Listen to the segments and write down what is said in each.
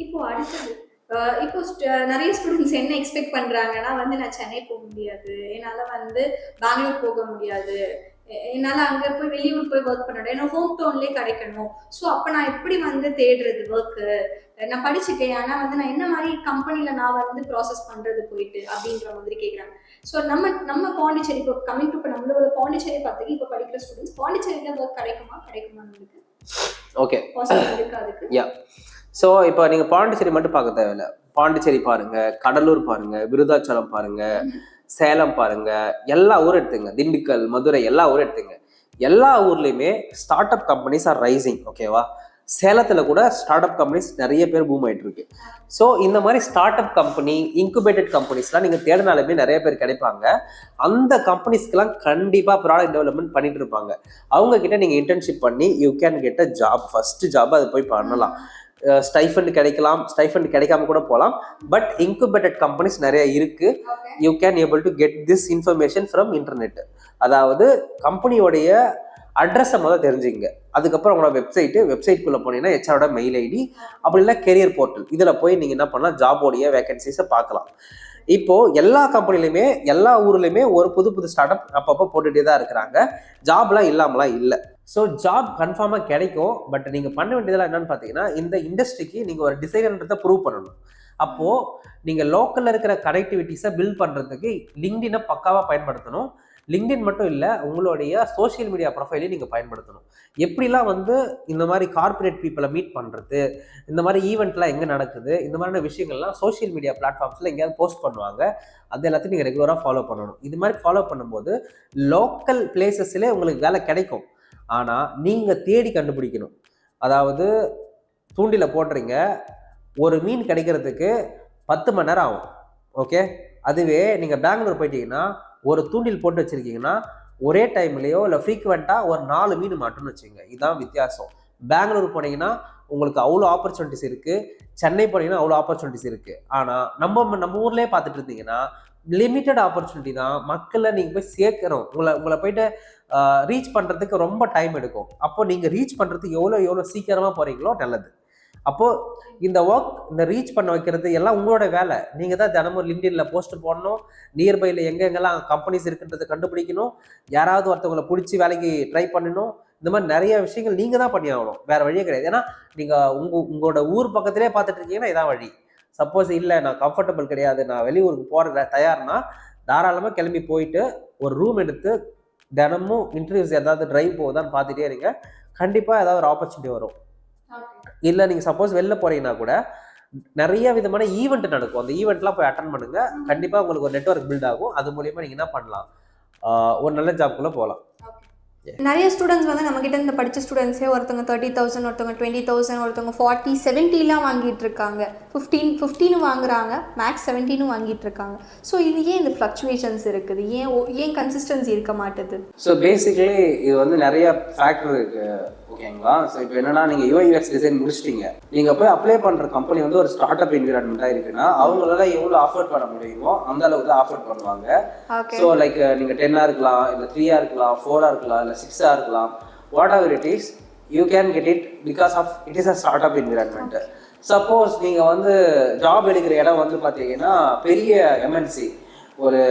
இப்போ அடுத்தது இப்போ நிறைய ஸ்டூடெண்ட்ஸ் என்ன எக்ஸ்பெக்ட் பண்றாங்கன்னா வந்து நான் சென்னை போக முடியாது, என்னால வந்து பெங்களூர் போக முடியாது, என்னால அங்க போய் வெளியூர் போய் ஒர்க் பண்ணணும், ஏன்னா ஹோம் டவுன்லயே கிடைக்கணும். ஸோ அப்ப நான் எப்படி வந்து தேடுறது ஒர்க்கு? நான் படிச்சுட்டேன், ஆனா வந்து நான் என்ன மாதிரி கம்பெனில நான் வந்து ப்ராசஸ் பண்றது போயிட்டு அப்படின்ற மாதிரி கேட்குறாங்க. ஸோ நம்ம நம்ம பாண்டிச்சேரி இப்போ கமிங் டு இப்போ நம்மளோட பாண்டிச்சேரி பார்த்துக்கு இப்போ படிக்கிற ஸ்டூடெண்ட்ஸ் பாண்டிச்சேரியில ஒர்க் கிடைக்குமா நம்மளுக்கு? ஓகே, பாசிபிள் இருக்கு அதுக்கு? யா. ஸோ இப்போ நீங்க பாண்டிச்சேரி மட்டும் பார்க்க தேவையில்ல. பாண்டிச்சேரி பாருங்க, கடலூர் பாருங்க, விருதாச்சலம் பாருங்க, சேலம் பாருங்க, எல்லா ஊரும் எடுத்துங்க, திண்டுக்கல், மதுரை, எல்லா ஊரும் எடுத்துங்க. எல்லா ஊர்லயுமே start up companies are rising. ஓகேவா? சேலத்துல கூட ஸ்டார்ட் அப் கம்பெனிஸ் நிறைய பேர் பூம் ஆயிட்டு இருக்கு. ஸோ இந்த மாதிரி ஸ்டார்ட் அப் கம்பெனி, இன்குபேட்டட் கம்பெனிஸ்லாம் நீங்க தேடினாலுமே நிறைய பேர் கிடைப்பாங்க. அந்த கம்பெனிஸ்க்கெல்லாம் கண்டிப்பா ப்ராடக்ட் டெவலப்மெண்ட் பண்ணிட்டு இருப்பாங்க. அவங்க கிட்ட நீங்க இன்டர்ன்ஷிப் பண்ணி you can get a job. First job அது போய் பண்ணலாம். ஸ்டைஃபண்ட் கிடைக்கலாம், ஸ்டைஃபண்ட் கிடைக்காம கூட போகலாம். பட் இன்குபேட்டட் கம்பெனிஸ் நிறைய இருக்கு. You can able to get this information from internet. அதாவது கம்பெனியோடைய அட்ரஸை முதல் தெரிஞ்சுங்க. அதுக்கப்புறம் உங்களோட வெப்சைட்குள்ளே போனீங்கன்னா ஹெச்ஆரோட மெயில் ஐடி, அப்படி இல்லை கெரியர் போர்ட்டல், இதில் போய் நீங்கள் என்ன பண்ணலாம், ஜாபோடைய வேகன்சிஸை பார்க்கலாம். இப்போ எல்லா கம்பெனிலையுமே எல்லா ஊர்லேயுமே ஒரு புது ஸ்டார்ட் அப் அப்பப்போ போட்டுகிட்டே தான் இருக்கிறாங்க. ஜாப்லாம் இல்லாமலாம் இல்லை. ஸோ ஜாப் கன்ஃபார்மாக கிடைக்கும். பட் நீங்கள் பண்ண வேண்டியதெல்லாம் என்னன்னு பார்த்தீங்கன்னா, இந்த இண்டஸ்ட்ரிக்கு நீங்கள் ஒரு டிசைனர்ன்றதை ப்ரூவ் பண்ணணும். அப்போது நீங்கள் லோக்கலில் இருக்கிற கனெக்டிவிட்டிஸை பில்ட் பண்ணுறதுக்கு லிங்க்டினை பக்காவாக பயன்படுத்தணும். லிங்க்டின் மட்டும் இல்லை, உங்களுடைய சோஷியல் மீடியா ப்ரொஃபைலையும் நீங்கள் பயன்படுத்தணும். எப்படிலாம் வந்து இந்த மாதிரி கார்பரேட் பீப்புளை மீட் பண்ணுறது, இந்த மாதிரி ஈவெண்ட்லாம் எங்கே நடக்குது, இந்த மாதிரியான விஷயங்கள்லாம் சோஷியல் மீடியா பிளாட்ஃபார்ம்ஸில் எங்கேயாவது போஸ்ட் பண்ணுவாங்க. அது எல்லாத்தையும் நீங்கள் ரெகுலராக ஃபாலோ பண்ணணும். இது மாதிரி ஃபாலோ பண்ணும்போது லோக்கல் பிளேசஸ்லேயே உங்களுக்கு வேலை கிடைக்கும். ஆனால் நீங்கள் தேடி கண்டுபிடிக்கணும். அதாவது தூண்டில போடுறீங்க, ஒரு மீன் கிடைக்கிறதுக்கு 10 மணி நேரம் ஆகும். ஓகே, அதுவே நீங்கள் பெங்களூர் போயிட்டீங்கன்னா ஒரு தூண்டில் போட்டு வச்சிருக்கீங்கன்னா ஒரே டைம்லேயோ இல்லை ஃப்ரீக்வெண்ட்டாக ஒரு 4 மீன் மாட்டுன்னு வச்சுங்க. இதுதான் வித்தியாசம். பெங்களூர் போனீங்கன்னா உங்களுக்கு அவ்வளோ ஆப்பர்ச்சுனிட்டிஸ் இருக்குது, சென்னை போனீங்கன்னா அவ்வளோ ஆப்பர்ச்சுனிட்டிஸ் இருக்குது. ஆனால் நம்ம ஊர்லேயே பார்த்துட்டு இருந்தீங்கன்னா லிமிட்டட் ஆப்பர்ச்சுனிட்டி தான். மக்களை நீங்கள் போய் சேர்க்கணும். உங்களை போயிட்டு ரீச் பண்ணுறதுக்கு ரொம்ப டைம் எடுக்கும். அப்போ நீங்கள் ரீச் பண்ணுறதுக்கு எவ்வளோ சீக்கிரமாக போகிறீங்களோ நல்லது. அப்போது இந்த ஒர்க், இந்த ரீச் பண்ண வைக்கிறது எல்லாம் உங்களோட வேலை. நீங்கள் தான் தினமும் லிங்க்டின்ல போஸ்ட் போடணும், நியர்பையில் எங்கெங்கெல்லாம் கம்பெனிஸ் இருக்குன்றதை கண்டுபிடிக்கணும், யாராவது ஒருத்தவங்களை பிடிச்சி வேலைக்கு ட்ரை பண்ணணும். இந்த மாதிரி நிறைய விஷயங்கள் நீங்கள் தான் பண்ணி ஆகணும், வேறு வழியே கிடையாது. ஏன்னா நீங்கள் உங்களோட ஊர் பக்கத்திலே பார்த்துட்டு இருக்கீங்கன்னா இதான் வழி. சப்போஸ் இல்லை நான் கம்ஃபர்டபுள் கிடையாது, நான் வெளியூருக்கு போகிற தயார்னா தாராளமாக கிளம்பி போயிட்டு ஒரு ரூம் எடுத்து தினமும் இன்டர்வியூஸ் ஏதாவது ட்ரைவ் போகுதான்னு பார்த்துட்டே இருங்க. கண்டிப்பாக ஏதாவது ஒரு ஆப்பர்ச்சுனிட்டி வரும். இல்லை நீங்கள் சப்போஸ் வெளில போகிறீங்கன்னா கூட நிறைய விதமான ஈவெண்ட் நடக்கும். அந்த ஈவெண்ட்லாம் போய் அட்டன் பண்ணுங்க. கண்டிப்பாக உங்களுக்கு ஒரு நெட்வொர்க் பில்ட் ஆகும். அது மூலியமாக நீங்கள் என்ன பண்ணலாம், ஒரு நல்ல ஜாப்குள்ளே போகலாம். நிறைய ஸ்டூடெண்ட்ஸ் வந்து நம்மக்கிட்ட இந்த படித்த ஸ்டூடெண்ட்ஸே ஒருத்தவங்க 30,000, ஒருத்தவங்க 20,000, ஒருத்தவங்க 40, 70 வாங்கிட்டு இருக்காங்க. 15 வாங்குறாங்க, மேக்ஸ் 17 வாங்கிட்டு இருக்காங்க. ஸோ இது ஏன் இந்த ஃப்ளக்சுவேஷன்ஸ் இருக்குது, ஏன் கன்சிஸ்டன்சி இருக்க மாட்டுது? ஸோ பேசிக்கலி இது வந்து நிறைய ஃபேக்டர் இருக்கு. ஓகேங்களா? ஸோ இப்போ என்னன்னா, நீங்கள் UI/UX டிசைன் முடிச்சிட்டீங்க, நீங்கள் போய் அப்ளை பண்ணுற கம்பெனி வந்து ஒரு ஸ்டார்ட் அப் என்விரான்மெண்ட்டாக இருக்குன்னா அவங்களால எவ்வளோ ஆஃபர் பண்ண முடியுமோ அந்த அளவுக்கு தான் ஆஃபர் பண்ணுவாங்க. ஸோ லைக் நீங்கள் 10 இருக்கலாம், இல்லை 3 இருக்கலாம், 4 இருக்கலாம், இல்லை 6 இருக்கலாம், whatever it is, you can get it because of it is a start up environment. Suppose நீங்கள் வந்து ஜாப் எடுக்கிற இடம் வந்து பார்த்தீங்கன்னா பெரிய MNC, ஒரு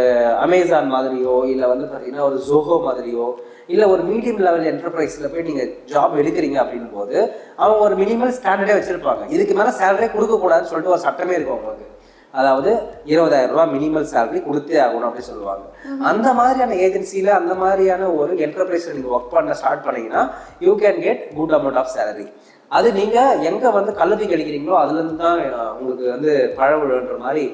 அமேசான் மாதிரியோ இல்லை வந்து பார்த்தீங்கன்னா ஒரு ஜோஹோ மாதிரியோ இல்லை ஒரு மீடியம் லெவல் என்டர்பிரைஸில் போய் நீங்கள் ஜாப் எடுக்கிறீங்க அப்படின் போது அவங்க ஒரு மினிமல் ஸ்டாண்டர்டே வச்சுருப்பாங்க. இதுக்கு மேலே சேலரியே கொடுக்கக்கூடாதுன்னு சொல்லிட்டு ஒரு சட்டமே இருக்கும் அவங்களுக்கு. அதாவது 20,000 ரூபா மினிமல் சேலரி கொடுத்தே ஆகணும் அப்படின்னு சொல்லுவாங்க. அந்த மாதிரியான ஏஜென்சியில் அந்த மாதிரியான ஒரு என்டர்பிரைஸில் நீங்கள் ஒர்க் பண்ண ஸ்டார்ட் பண்ணீங்கன்னா you can get good amount of salary. அது நீங்கள் எங்கே வந்து கல்வி கிடைக்கிறீங்களோ அதுலேருந்து தான் உங்களுக்கு வந்து பழகுன்ற மாதிரி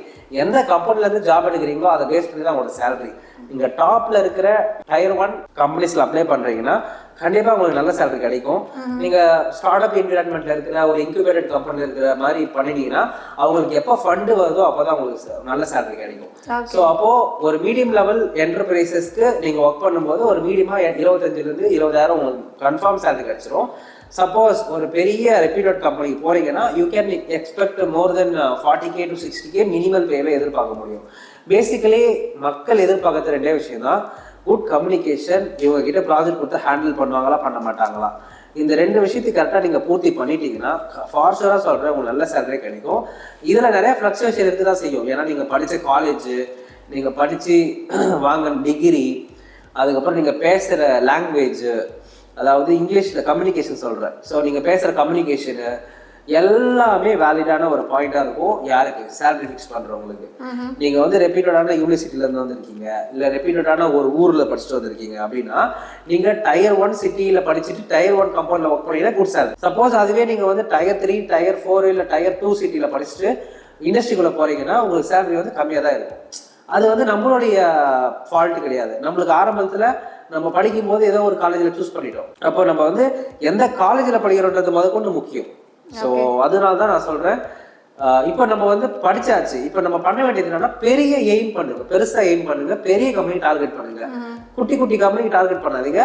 எந்த கம்பெனிலேருந்து ஜாப் எடுக்கிறீங்களோ அதை பேஸ் பண்ணி தான் உங்களோட சேலரி. நீங்கள் டாப்பில் இருக்கிற Tier 1 கம்பெனிஸில் அப்ளை பண்ணுறீங்கன்னா கண்டிப்பாக உங்களுக்கு நல்ல சேலரி கிடைக்கும். நீங்கள் ஸ்டார்ட் அப் என்விரான்மெண்ட்டில் இருக்கிற ஒரு இன்குபேட்டட் கம்பெனியில் இருக்கிற மாதிரி பண்ணினீங்கன்னா அவங்களுக்கு எப்போ ஃபண்டு வருதோ அப்போ தான் உங்களுக்கு நல்ல சேலரி கிடைக்கும். ஸோ அப்போது ஒரு மீடியம் லெவல் என்டர்பிரைசஸ்க்கு நீங்கள் ஒர்க் பண்ணும்போது ஒரு மீடியமாக 25,000 to 20,000 உங்களுக்கு கன்ஃபார்ம் சேலரி கிடைச்சிரும். சப்போஸ் ஒரு பெரிய ரெப்யூட்டட் கம்பெனிக்கு போறீங்கன்னா you can expect more than 40K to 60K minimum பேவே எதிர்பார்க்க முடியும். பேசிக்கலி மக்கள் எதிர்பார்க்கறது 2 விஷயம் தான். Good communication. இவங்க கிட்ட ப்ராஜெக்ட் கொடுத்து ஹேண்டில் பண்ணுவாங்களா பண்ண மாட்டாங்களா. இந்த 2 விஷயத்துக்கு கரெக்டாக நீங்கள் பூர்த்தி பண்ணிட்டீங்கன்னா ஃபார் ஷூராக சொல்கிறேன் உங்களுக்கு நல்ல சேலரி கிடைக்கும். இதில் நிறைய ஃப்ளக்சுவேஷன் இருக்கு தான் செய்யும். ஏன்னா நீங்கள் படித்த காலேஜ், நீங்கள் படித்து வாங்கின டிகிரி, அதுக்கப்புறம் நீங்கள் பேசுகிற லாங்குவேஜ், அதாவது இங்கிலீஷில் கம்யூனிகேஷன் சொல்கிறேன். ஸோ நீங்கள் பேசுகிற கம்யூனிகேஷனு எல்லாமே வேலிடான ஒரு பாயிண்டாக இருக்கும். யாருக்கு சேலரி ஃபிக்ஸ் பண்ணுறவங்களுக்கு. நீங்கள் வந்து ரெப்யூட்டடான யூனிவர்சிட்டியிலேருந்து வந்திருக்கீங்க, இல்லை ரெப்யூட்டடான ஒரு ஊரில் படிச்சுட்டு வந்திருக்கீங்க அப்படின்னா நீங்கள் Tier 1 சிட்டியில் படிச்சுட்டு Tier 1 கம்பெனியில் ஒர்க் பண்ணீங்கன்னா குட் சேலரி. சப்போஸ் அதுவே நீங்கள் வந்து Tier 3, Tier 4 இல்லை Tier 2 சிட்டியில் படிச்சுட்டு இண்டஸ்ட்ரிக்குள்ளே போகிறீங்கன்னா உங்களுக்கு சேலரி வந்து கம்மியாக தான் இருக்கும். அது வந்து நம்மளுடைய ஃபால்ட் கிடையாது. நம்மளுக்கு ஆரம்பத்தில் நம்ம படிக்கும் போது ஏதோ ஒரு காலேஜில் சூஸ் பண்ணிட்டோம். அப்போ நம்ம வந்து எந்த காலேஜில் படிக்கிறோன்றது முதற்கொண்டு முக்கியம். ஸோ அதனால தான் நான் சொல்கிறேன், இப்போ நம்ம வந்து படிச்சாச்சு. இப்போ நம்ம பண்ண வேண்டியது என்னன்னா பெரிய எய்ம் பண்ணுங்க, பெருசாக எய்ம் பண்ணுங்க, பெரிய கம்பெனி டார்கெட் பண்ணுங்க. குட்டி குட்டி கம்பெனி டார்கெட் பண்ணாதீங்க.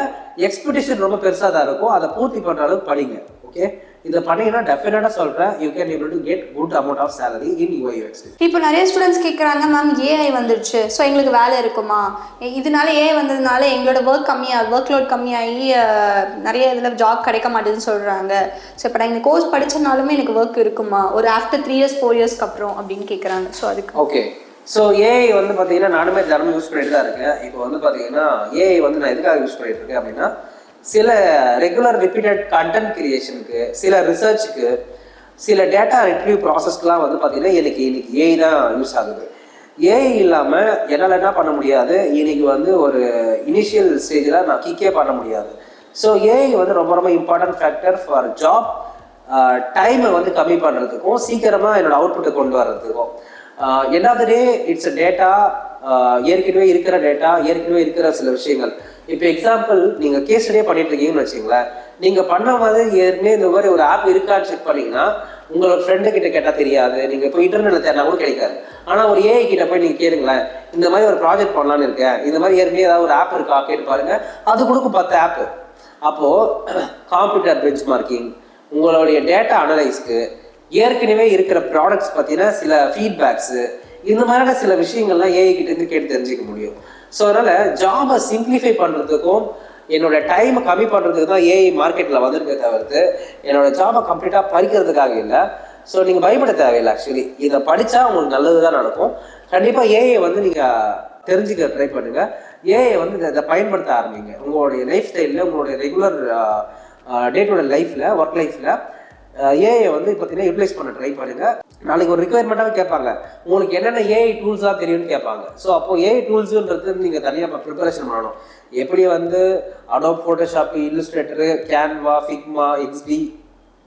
எக்ஸ்பெக்டேஷன் ரொம்ப பெருசாக தான் இருக்கும், அதை பூர்த்தி பண்ணுற அளவுக்கு படிங்க. ஓகே, இதை பண்ணீங்கன்னா டெஃபினட்டாக சொல்கிறேன் you can able to get good amount of salary in UX. இப்போ நிறைய ஸ்டூடெண்ட்ஸ் கேட்குறாங்க, மேம் ஏஐ வந்துடுச்சு, ஸோ எங்களுக்கு வேலை இருக்குமா, இதனால ஏஐ வந்ததுனால எங்களோட ஒர்க் லோட் கம்மியாகி நிறைய இதில் ஜாப் கிடைக்க மாட்டேதுன்னு சொல்கிறாங்க. ஸோ இப்போ நான் இந்த கோர்ஸ் படித்தனாலுமே எனக்கு ஒர்க் இருக்குமா ஒரு ஆஃப்டர் 3 years 4 years அப்புறம் அப்படின்னு கேட்குறாங்க. ஸோ அதுக்கு ஓகே, ஸோ ஏஐ வந்து பார்த்தீங்கன்னா நானுமே தினமும் யூஸ் பண்ணிட்டு தான் இருக்கேன். இப்போ வந்து பார்த்தீங்கன்னா ஏஐ வந்து நான் எதுக்காக யூஸ் பண்ணிட்டு இருக்கேன் அப்படின்னா, சில ரெகுலர் ரிப்பீட்டட் கண்டென்ட் கிரியேஷனுக்கு, சில ரிசர்ச்சுக்கு, சில டேட்டா ரிட்ரீவ் ப்ராசஸ்க்குலாம் வந்து பார்த்தீங்கன்னா இன்னைக்கு ஏஐ தான் யூஸ் ஆகுது. ஏஐ இல்லாமல் என்னால் என்ன பண்ண முடியாது, இன்னைக்கு வந்து ஒரு இனிஷியல் ஸ்டேஜில் நான் கிக்கே பண்ண முடியாது. ஸோ ஏஐ வந்து ரொம்ப ரொம்ப இம்பார்ட்டன்ட் ஃபேக்டர் ஃபார் ஜாப். டைமை வந்து கம்மி பண்ணுறதுக்கும் சீக்கிரமாக என்னோட அவுட்புட்டை கொண்டு வர்றதுக்கும். End of the day it's data, ஏற்கனவே இருக்கிற டேட்டா, ஏற்கனவே இருக்கிற சில விஷயங்கள். இப்போ எக்ஸாம்பிள் நீங்கள் கேஸ் ஸ்டடியே பண்ணிட்டு இருக்கீங்கன்னு வச்சுங்களேன், நீங்கள் பண்ண மாதிரி ஏற்கனவே இந்த மாதிரி ஒரு ஆப் இருக்கான்னு செக் பண்ணிங்கன்னா உங்களோட ஃப்ரெண்டு கிட்ட கேட்டால் தெரியாது, நீங்கள் இப்போ இன்டர்நெட்டில் தேடினா கூட கிடைக்காது. ஆனால் ஒரு ஏஐ கிட்ட போய் நீங்கள் கேளுங்களேன், இந்த மாதிரி ஒரு ப்ராஜெக்ட் பண்ணலான்னு இருக்கேன், இந்த மாதிரி ஏற்கனவே ஏதாவது ஒரு ஆப் இருக்கா கேட்டு பாருங்க, அது கொடுக்கும் 10 ஆப்பு. அப்போது காம்ப்யூட்டர் பெஞ்ச் மார்க்கிங், உங்களுடைய டேட்டா அனலைஸ்க்கு, ஏற்கனவே இருக்கிற ப்ராடக்ட்ஸ் பார்த்தீங்கன்னா சில ஃபீட்பேக்ஸு, இந்த மாதிரியான சில விஷயங்கள்லாம் ஏஐ கிட்ட இருந்து கேட்டு தெரிஞ்சுக்க முடியும். ஸோ அதனால் ஜாபை சிம்பிளிஃபை பண்ணுறதுக்கும் என்னோட டைமை கம்மி பண்ணுறதுக்கு தான் ஏஐ மார்க்கெட்டில் வந்திருக்கே தவிர்த்து என்னோட ஜாபை கம்ப்ளீட்டாக பறிக்கிறதுக்காக இல்லை. ஸோ நீங்கள் பயப்பட தேவையில்லை. ஆக்சுவலி இதை படித்தா உங்களுக்கு நல்லது தான் நடக்கும். கண்டிப்பாக ஏஐ வந்து நீங்கள் தெரிஞ்சுக்க ட்ரை பண்ணுங்கள். ஏஐ வந்து இதை பயன்படுத்த ஆரம்பிங்க உங்களுடைய லைஃப் ஸ்டைலில், உங்களுடைய ரெகுலர் டே டு டே லைஃப்பில், ஒர்க் லைஃப்பில் ஏஐ வந்து பார்த்தீங்கன்னா யூட்டிலைஸ் பண்ண ட்ரை பண்ணுங்கள். நாளைக்கு ஒரு ரிக்வயர்மெண்ட்டாகவே கேட்பாங்க, உங்களுக்கு என்னென்ன ஏஐ டூல்ஸாக தெரியும்னு கேட்பாங்க. ஸோ அப்போது ஏஐ டூல்ஸுன்றது நீங்கள் தனியாக ப்ரிப்பரேஷன் பண்ணணும். எப்படி வந்து Adobe Photoshop, Illustrator, Canva, Figma, XD,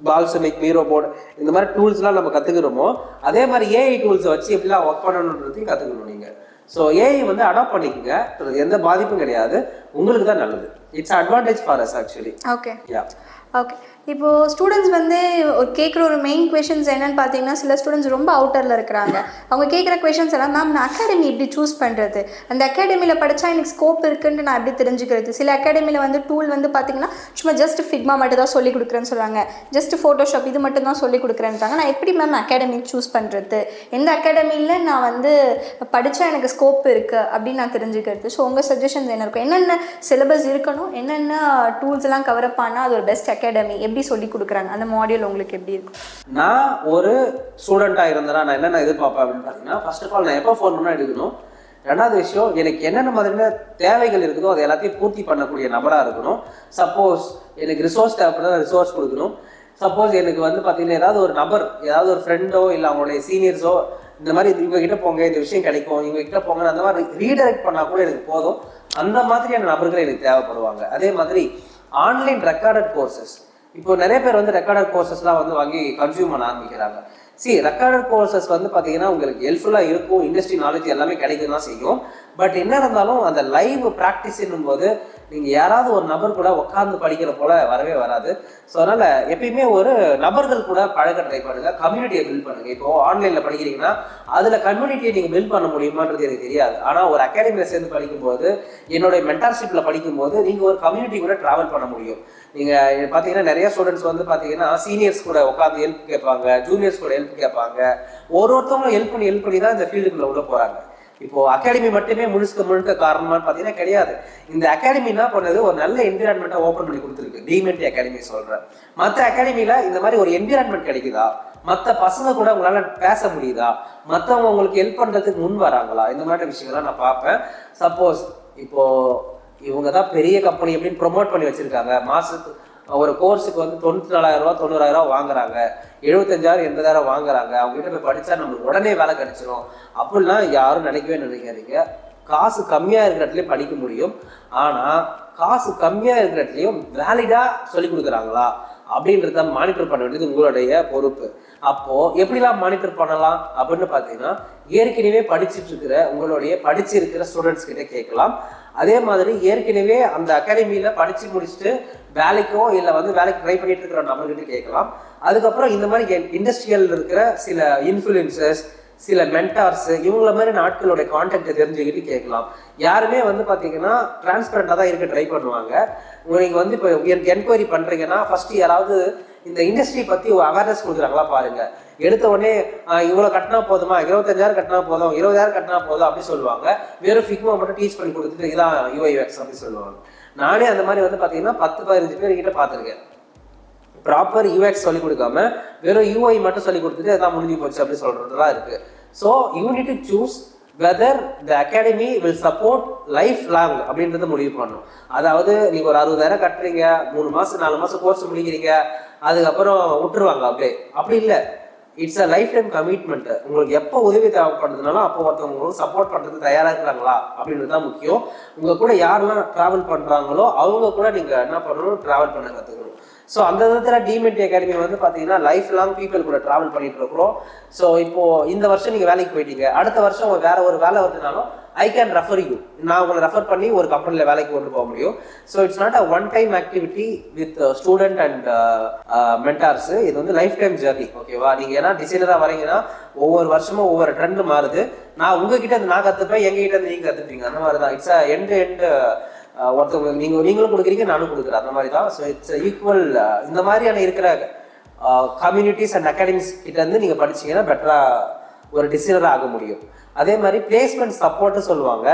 Balsamiq, Miro board, இந்த மாதிரி டூல்ஸ்லாம் நம்ம கற்றுக்கிறோமோ அதே மாதிரி ஏஐ டூல்ஸை வச்சு எப்படிலாம் ஒர்க் பண்ணணுன்றதையும் கற்றுக்கணும் நீங்கள். ஸோ ஏஐ வந்து அடாப்ட் பண்ணிக்கோங்க, எந்த பாதிப்பும் கிடையாது, உங்களுக்கு தான் நல்லது. It's advantage for us actually. Okay okay. இப்போது ஸ்டூடெண்ட்ஸ் வந்து கேட்குற ஒரு மெயின் கொஷின்ஸ் என்னென்னு பார்த்தீங்கன்னா, சில ஸ்டூடெண்ட்ஸ் ரொம்ப அவுட்டரில் இருக்கிறாங்க. அவங்க கேட்குற கொஷின்ஸ் எல்லாம், மேம் நான் அகாடமி எப்படி சூஸ் பண்ணுறது, அந்த அகாடமியில் படித்தா எனக்கு ஸ்கோப் இருக்குன்னு நான் எப்படி தெரிஞ்சுக்கிறது. சில அகாடமியில் வந்து டூல் வந்து பார்த்தீங்கன்னா சும்மா ஜஸ்ட் ஃபிக்மா மட்டும் தான் சொல்லிக் கொடுக்குறேன்னு சொல்லுவாங்க, ஜஸ்ட் ஃபோட்டோஷாப் இது மட்டும் தான் சொல்லிக் கொடுக்குறேன்றாங்க. நான் எப்படி மேம் அகாடமி சூஸ் பண்ணுறது, எந்த அகாடமியில் நான் வந்து படித்தா எனக்கு ஸ்கோப் இருக்குது அப்படின்னு நான் தெரிஞ்சுக்கிறது. ஸோ உங்கள் சஜஷன்ஸ் என்ன இருக்கும், என்னென்ன சிலபஸ் இருக்கணும், என்னென்ன டூல்ஸ் எல்லாம் கவர் அப் ஆனால் அது ஒரு பெஸ்ட் அகாடமி எப்படி சொல்லி கொடுக்குறாங்க, அந்த மாடியூல் உங்களுக்கு எப்படி இருக்கும்? நான் ஒரு ஸ்டூடெண்ட்டாக இருந்தேன்னா நான் என்னென்ன எதிர்பார்ப்பேன் அப்படின்னு பார்த்தீங்கன்னா, ஃபர்ஸ்ட் ஆஃப் ஆல் நான் எப்போ ஃபோன் பண்ணால் எடுக்கணும். ரெண்டாவது விஷயம், எனக்கு என்னென்ன மாதிரியான தேவைகள் இருக்குதோ அது எல்லாத்தையும் பூர்த்தி பண்ணக்கூடிய நபராக இருக்கணும். சப்போஸ் எனக்கு ரிசோர்ஸ் தேவைப்படுறதா ரிசோர்ஸ் கொடுக்கணும். சப்போஸ் எனக்கு வந்து பார்த்தீங்கன்னா ஏதாவது ஒரு நபர், ஏதாவது ஒரு ஃப்ரெண்டோ இல்லை அவங்களுடைய சீனியர்ஸோ இந்த மாதிரி இவங்க கிட்ட போங்க, இந்த விஷயம் கிடைக்கும், இவங்க கிட்ட போங்க, அந்த மாதிரி ரீடைரக்ட் பண்ணால் கூட எனக்கு போதும். அந்த மாதிரியான நபர்கள் எனக்கு தேவைப்படுவாங்க. அதே மாதிரி ஆன்லைன் ரெக்கார்டட் கோர்சஸ், இப்போ நிறைய பேர் வந்து ரெக்கார்டட் கோர்சஸ்லாம் வந்து வாங்கி கன்சியூம் பண்ண ஆரம்பிக்கிறாங்க. ரெக்கார்டட் கோர்சஸ் வந்து பார்த்தீங்கன்னா உங்களுக்கு ஹெல்ப்ஃபுல்லாக இருக்கும், இண்டஸ்ட்ரி நாலேஜ் எல்லாமே கிடைக்கும் தான் செய்யும். பட் என்ன இருந்தாலும் அந்த லைவ் ப்ராக்டிஸ்ன்னும் போது நீங்கள் யாராவது ஒரு நபர் கூட உட்காந்து படிக்கிற போல வரவே வராது. ஸோ அதனால் எப்பயுமே ஒரு நபர்கள் கூட பழக ட்ரை பண்ணுங்கள், கம்யூனிட்டியை பில்ட் பண்ணுங்கள். இப்போ ஆன்லைனில் படிக்கிறீங்கன்னா அதில் கம்யூனிட்டியை நீங்கள் பில்ட் பண்ண முடியுமான்றது எனக்கு தெரியாது. ஆனால் ஒரு அகாடமியில் சேர்ந்து படிக்கும்போது, என்னுடைய மென்டார்ஷிப்பில் படிக்கும்போது நீங்கள் ஒரு கம்யூனிட்டி கூட ட்ராவல் பண்ண முடியும். நீங்கள் பார்த்தீங்கன்னா நிறைய ஸ்டூடெண்ட்ஸ் வந்து பார்த்தீங்கன்னா சீனியர்ஸ் கூட உட்காந்து ஹெல்ப் கேட்பாங்க, ஜூனியர்ஸ் கூட ஹெல்ப் கேட்பாங்க. ஒருத்தவங்களும் ஹெல்ப் பண்ணி தான் இந்த ஃபீல்டுக்குள்ளே உள்ள போகிறாங்க. இப்போ அகாடமி மட்டுமே முழுக்க காரணமானு பார்த்தீங்கன்னா கிடையாது. இந்த அகாடமி என்ன பண்ணுது, ஒரு நல்ல என்விரான்மெண்ட்டை ஓப்பன் பண்ணி கொடுத்துருக்கு. டிமெண்ட் அகாடமி சொல்றேன். மற்ற அகாடமியில இந்த மாதிரி ஒரு என்விரான்மெண்ட் கிடைக்குதா, மற்ற பசங்க கூட உங்களால பேச முடியுதா, மற்றவங்க உங்களுக்கு ஹெல்ப் பண்றதுக்கு முன் வராங்களா, இந்த மாதிரி விஷயங்கள்லாம் நான் பார்ப்பேன். சப்போஸ் இப்போ இவங்க தான் பெரிய கம்பெனி அப்படின்னு ப்ரொமோட் பண்ணி வச்சிருக்காங்க, மாசத்துக்கு ஒரு கோர்ஸுக்கு வந்து 94,000 ரூபா 90,000 ரூபா வாங்குறாங்க, 75,000 80,000 வாங்குறாங்க, அவங்க கிட்ட போய் படிச்சா நம்மளுக்கு உடனே வேலை கிடைச்சிடும் அப்படிலாம் யாரும் நினைக்காதீங்க. காசு கம்மியா இருக்கிற இடத்துலயும் படிக்க முடியும். ஆனா காசு கம்மியா இருக்கிற இடத்துலயும் வேலிடா சொல்லி கொடுக்குறாங்களா அப்படின்றத மானிட்டர் பண்ண வேண்டியது உங்களுடைய பொறுப்பு. அப்போ எப்படிலாம் மானிட்டர் பண்ணலாம் அப்படின்னு பார்த்தீங்கன்னா, ஏற்கனவே படிச்சிருக்கிற ஸ்டூடெண்ட்ஸ் கிட்ட கேட்கலாம். அதே மாதிரி ஏற்கனவே அந்த அகாடமியில படிச்சு முடிச்சுட்டு வேலைக்கோ இல்லை வந்து வேலைக்கு ட்ரை பண்ணிட்டு இருக்கிற நபர்கிட்ட கேட்கலாம். அதுக்கப்புறம் இந்த மாதிரி இண்டஸ்ட்ரியல் இருக்கிற சில இன்ஃப்ளூயன்சர்ஸ், சில மென்டார்ஸ், இவங்கள மாதிரி நாட்களோட கான்டாக்ட் தெரிஞ்சுக்கிட்டு கேட்கலாம். யாருமே வந்து பார்த்தீங்கன்னா டிரான்ஸ்பரண்டாக தான் இருக்க ட்ரை பண்ணுவாங்க. நீங்கள் வந்து இப்போ என்கொயரி பண்ணுறீங்கன்னா ஃபர்ஸ்ட் யாராவது இந்த இண்டஸ்ட்ரி பற்றி ஒரு அவேர்னஸ் கொடுக்குறாங்களா பாருங்க. எடுத்த உடனே இவ்வளோ கட்டினா போதுமா, 25,000 கட்டினா போதும், 20,000 கட்டினா போதும் அப்படி சொல்லுவாங்க. வெறும் ஃபிக்மா மட்டும் டீச் பண்ணி கொடுத்துட்டு இதான் UIUX அப்படி சொல்லுவாங்க. நானே அந்த மாதிரி வந்து பார்த்தீங்கன்னா 10-15 பேர்கிட்ட பார்த்துருக்கேன். ப்ராப்பர் UX சொல்லிக் கொடுக்காம வெறும் UI மட்டும் சொல்லி கொடுத்துட்டு அதான் முடிஞ்சு போச்சு அப்படி சொல்றதுலாம் இருக்கு. So you need to choose whether the academy will support life long அப்படின்றத முடிவு பண்ணணும். அதாவது நீங்க ஒரு 60,000 கட்டுறீங்க, 3 மாசம் 4 மாசம் கோர்ஸ் முடிக்கிறீங்க, அதுக்கப்புறம் விட்டுருவாங்க அப்படியே. அப்படி இல்லை, it's a life time commitment. உங்களுக்கு எப்போ உதவி தேவைப்படுறதுனாலும் அப்போ ஒருத்தவங்களுக்கு சப்போர்ட் பண்றதுக்கு தயாரா இருக்கிறாங்களா அப்படின்றது தான் முக்கியம். உங்க கூட யாரெல்லாம் டிராவல் பண்றாங்களோ அவங்க கூட நீங்க என்ன பண்ணணும், டிராவல் பண்ண கத்துக்கணும். ஸோ அந்த விதத்துல டிமெண்ட் அகாடமி வந்து பாத்தீங்கன்னா லைஃப் லாங் பீப்புள் கூட டிராவல் பண்ணிட்டு இருக்கிறோம். ஸோ இப்போ இந்த வருஷம் நீங்க வேலைக்கு போயிட்டீங்க, அடுத்த வருஷம் வேற ஒரு வேலை வருதுனாலும் ஐ கேன் ரெஃபர் யூ, நான் உங்களை ரெஃபர் பண்ணி ஒரு கம்பெனியில் வேலைக்கு கொண்டு போக முடியும். So it's not a one time activity with student and mentors. இது வந்து லைஃப் டைம் ஜர்னி. ஓகேவா? நீங்க ஏன்னா டிசைனராக வரீங்கன்னா ஒவ்வொரு வருஷமும் ஒவ்வொரு ட்ரெண்ட் மாறுது. நான் உங்ககிட்ட நான் கற்றுப்பேன், எங்ககிட்ட இருந்து நீங்க கற்றுப்பீங்க. அந்த மாதிரி தான். இட்ஸ் எண்ட் ஒருத்தவங்க நீங்களும் கொடுக்குறீங்க, நானும் கொடுக்குறேன். அந்த மாதிரி தான். So it's equal. இந்த மாதிரியான இருக்கிற கம்யூனிட்டிஸ் அண்ட் அகாடமிஸ் கிட்ட இருந்து நீங்க படிச்சீங்கன்னா பெட்டரா ஒரு டிசைனராக ஆக முடியும். அதே மாதிரி பிளேஸ்மெண்ட் சப்போர்ட் சொல்லுவாங்க.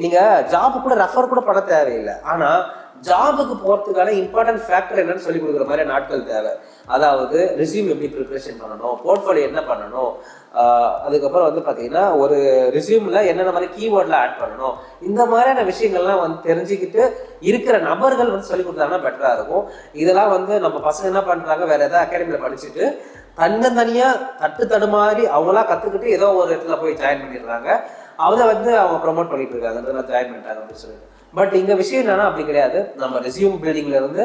நீங்க ஜாபு கூட ரெஃபர் கூட பண்ண தேவையில்லை. ஆனா ஜாபுக்கு போறதுக்கான இம்பார்ட்டன்ட் ஃபேக்டர் என்னன்னு சொல்லி கொடுக்குற மாதிரி நாட்கள் தேவை. அதாவது ரெஸ்யூம் எப்படி ப்ரிப்பரேஷன் பண்ணணும், போர்ட்ஃபோலியோ என்ன பண்ணணும், அதுக்கப்புறம் வந்து பார்த்தீங்கன்னா ஒரு ரெஸ்யூமில் என்னென்ன மாதிரி கீவேர்ட்லாம் ஆட் பண்ணணும், இந்த மாதிரியான விஷயங்கள்லாம் வந்து தெரிஞ்சுக்கிட்டு இருக்கிற நபர்கள் வந்து சொல்லி கொடுத்தாங்கன்னா பெட்டராக இருக்கும். இதெல்லாம் வந்து நம்ம பசங்க என்ன பண்ணுறாங்க, வேற ஏதாவது அகாடமியில் படிச்சுட்டு தனியாக தடுமாறி அவங்களா கற்றுக்கிட்டு ஏதோ ஒரு இடத்துல போய் ஜாயின் பண்ணிடுறாங்க. அதை வந்து அவங்க ப்ரொமோட் பண்ணிட்டு இருக்காங்க, ஜாயின் பண்ணிட்டாங்க அப்படின்னு சொல்லிட்டு. பட் இங்க விஷயம் என்னன்னா அப்படி கிடையாது. நம்ம ரெஸ்யூம் பில்டிங்ல இருந்து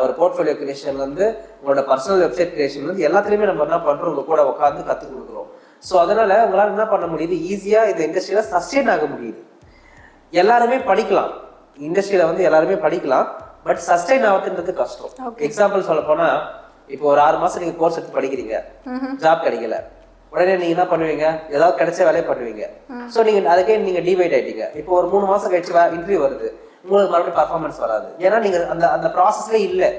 ஒரு போர்ட்ஃபோலியோ கிரியேஷன்ல இருந்து உங்களோட பர்சனல் வெப்சைட் கிரியேஷன்ல இருந்து எல்லாத்துலயுமே நம்ம என்ன பண்றோம், உங்க கூட உட்காந்து கற்றுக் கொடுக்குறோம். ஸோ அதனால உங்களால் என்ன பண்ண முடியுது, ஈஸியா இந்த இண்டஸ்ட்ரியில சஸ்டெயின் ஆக முடியுது. எல்லாருமே படிக்கலாம், இண்டஸ்ட்ரியில வந்து எல்லாருமே படிக்கலாம், பட் சஸ்டெயின் ஆகுதுன்றது கஷ்டம். எக்ஸாம்பிள் சொல்ல போனா, இப்போ ஒரு 6 மாசம் நீங்க கோர்ஸ் எடுத்து படிக்கிறீங்க, ஜாப் கிடைக்கல, உடனே நீங்க என்ன பண்ணுவீங்க, ஏதாவது கிடைச்ச வேலையை பண்ணுவீங்க. ஸோ நீங்க அதுக்கே நீங்க டிவைட் ஆயிட்டீங்க. இப்போ ஒரு 3 மாசம் கழிச்சு இன்டர்வியூ வருது, உங்களுக்கு மறுபடியும் பர்ஃபார்மன்ஸ் வராது. ஏன்னா நீங்க அந்த ப்ராசஸ்ல இல்லை,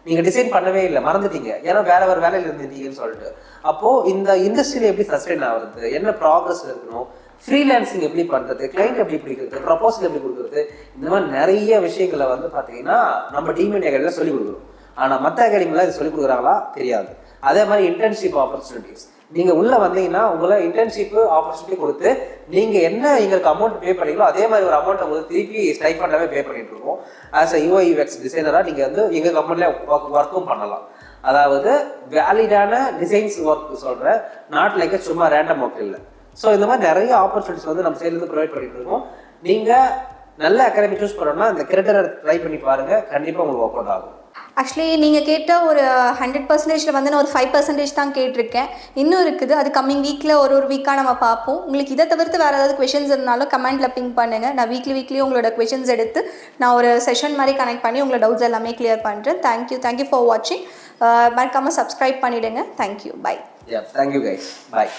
நீங்க டிசைன் பண்ணவே இல்லை, மறந்துட்டீங்க. ஏன்னா வேற வேலையில இருந்துட்டீங்கன்னு சொல்லிட்டு. அப்போ இந்த இண்டஸ்ட்ரியில எப்படி சஸ்டெயின் ஆகுறது, என்ன ப்ராக்ரஸ் இருக்கணும், ஃப்ரீலான்சிங் எப்படி பண்றது, கிளைண்ட் எப்படி பிடிக்கிறது, ப்ரொபோசல் எப்படி கொடுக்குறது, இந்த மாதிரி நிறைய விஷயங்களை வந்து பாத்தீங்கன்னா நம்ம டிமெண்ட் அகாடமியில சொல்லிக் கொடுக்குறோம். ஆனா மற்ற அகாடமில இது சொல்லிக் கொடுக்குறாங்களா தெரியாது. அதே மாதிரி இன்டர்ன்ஷிப் ஆப்பர்ச்சுனிட்டிஸ், நீங்க உள்ள வந்தீங்கன்னா உங்களை இன்டர்ன்ஷிப் ஆப்பர்ச்சுனிட்டி கொடுத்து நீங்க என்ன எங்களுக்கு அமௌண்ட் பே பண்ணீங்களோ அதே மாதிரி ஒரு அமௌண்ட் உங்களுக்கு திருப்பி ஸ்டைஃபண்டாவே பே பண்ணிட்டு இருக்கோம். ஆஸ் அ UIUX டிசைனரா நீங்க வந்து எங்க கம்பெனில ஒர்க்கும் பண்ணலாம். அதாவது வேலிடான டிசைன்ஸ் ஒர்க் சொல்றேன், நாட் லைக் சும்மா ரேண்டம் ஒர்க் இல்லை. ஸோ இந்த மாதிரி நிறைய ஆப்பர்ச்சுனிட்டிஸ் வந்து நம்ம சைட்ல இருந்து ப்ரொவைட் பண்ணிட்டு இருக்கோம். நீங்க நல்ல அகாடமி சூஸ் பண்ணணும்னா இந்த கிரெடிட்டரை ட்ரை பண்ணி பாருங்க, கண்டிப்பா உங்களுக்கு ஒர்க் அவுட் ஆகும். ஆக்சுவலி நீங்கள் கேட்ட ஒரு 100%ல் வந்து நான் ஒரு 5% தான் கேட்டிருக்கேன். இன்னும் இருக்குது, அது கம்மிங் வீக்கில் ஒரு வீக்காக நம்ம பார்ப்போம். உங்களுக்கு இதை தவிர்த்து வேறு ஏதாவது கொஷின்ஸ் இருந்தாலும் கமெண்ட்டில் பிங்க் பண்ணுங்கள். நான் வீக்லி உங்களோட கொஷின்ஸ் எடுத்து நான் ஒரு செஷன் மாதிரி கனெக்ட் பண்ணி உங்களோட டவுட்ஸ் எல்லாமே கிளியர் பண்ணுறேன். தேங்க்யூ ஃபார் வாட்சிங். மறக்காமல் சப்ஸ்கிரைப் பண்ணிவிடுங்க. Thank you, bye. Thank you guys, by.